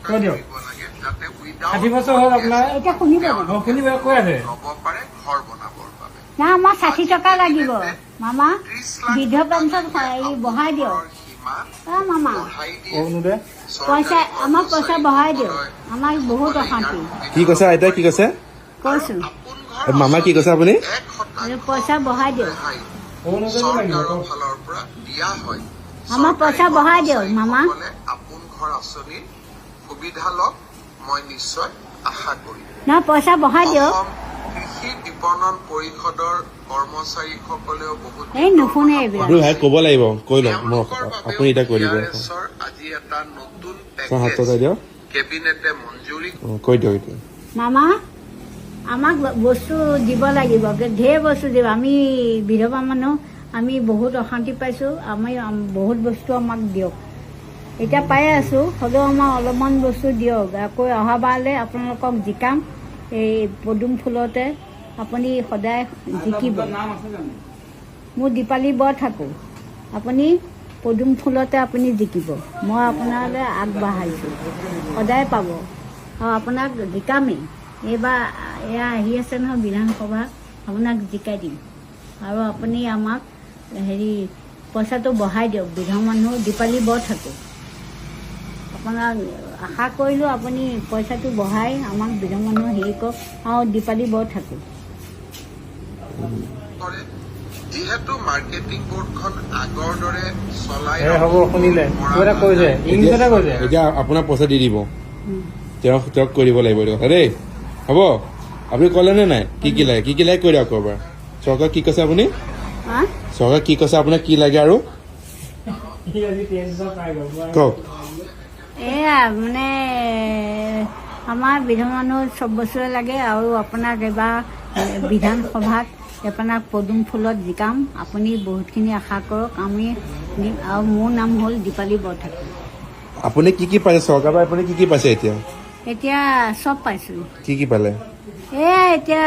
কৈ দিয়ক 60 বছৰ হ'ল আপোনাৰ এতিয়া শুনিব শুনিব কৈ আছে না আমাৰ 60 টকা লাগিব মামা বৃদ্ধ পেঞ্চন বঢ়াই দিয়ক মামা অৰুণোদয় পইচা আমাক পইচা বঢ়াই দিয়ক আমাক বহুত অশান্তি কি কৈছে আইতা কি কৈছে কৈছো মামা কি কৈছে আপুনি পইচা বঢ়াই দিয়ক অৰুণোদয়টো লাগিব আমাক পইচা বঢ়াই দিয়ক মামা না পইচা বঢ়াই দিয়ক বিপণন পৰিষদৰ কৰ্মচাৰীসকলেও বহুত এই নুশুনে এইবিলাক ভাই ক'ব লাগিব কৈ লওক মই আপুনি এতিয়া কৈ দিব আজি এটা নতুন হাত টকা দিয়ক কেবিনেটে মঞ্জুৰি কৈ দিয়ক এতিয়া মামা আমাক বস্তু দিব লাগিব ঢেৰ বস্তু দিব আমি বিধৱা মানুহ আমি বহুত অশান্তি পাইছোঁ আমি বহুত বস্তু আমাক দিয়ক এতিয়া পাই আছোঁ হ'লেও আমাক অলপমান বস্তু দিয়ক আকৌ অহাবাৰলৈ আপোনালোকক জিকাম এই পদুম ফুলতে আপুনি সদায় জিকিব মোৰ দীপালী বৰ থাকোঁ আপুনি পদুম ফুলতে আপুনি জিকিব মই আপোনালৈ আগবঢ়াইছোঁ সদায় পাব আৰু আপোনাক জিকামেই এইবাৰ এয়া আহি আছে নহয় বিধানসভা আপোনাক জিকাই দিম আৰু আপুনি আমাক পইচাটো বঢ়াই দিয়ক বিধৱা মানুহ দীপালী বৰ থাকোঁ আপোনাক আশা কৰিলোঁ আপুনি পইচাটো বঢ়াই আমাক বিধৱা মানুহ কৰক আৰু দীপালী বৰ থাকোঁ যিহেতু মাৰ্কেটিং বোৰ্ডখন আগৰ দৰে চলাই হ'ব শুনিলে কিবা এটা কৈছে ইংলিছতে কৈছে এতিয়া আপোনাৰ পইচা দি দিব তেওঁক কৈ দিব লাগিব এইটো কথা দেই হ'ব আপুনি ক'লে নে নাই কি লাগে কৈ দিয়ক আকৌ এবাৰ চৰকাৰ কি কৈছে আপুনি চৰকাৰ কি কৈছে আপোনাক কি লাগে আৰু কওক এয়া মানে আমাৰ বিধৱা মানুহ চব বস্তুৱে লাগে আৰু আপোনাক এবাৰ বিধানসভাত আপোনাক পদুম ফুলত জিকাম আপুনি বহুতখিনি আশা কৰক আমি দিম আৰু মোৰ নাম হ'ল দীপালী বৰঠাকুৰ আপুনি কি পাইছে চৰকাৰৰ পৰা আপুনি কি পাইছে এতিয়া এতিয়া চব পাইছোঁ কি পালে এয়া এতিয়া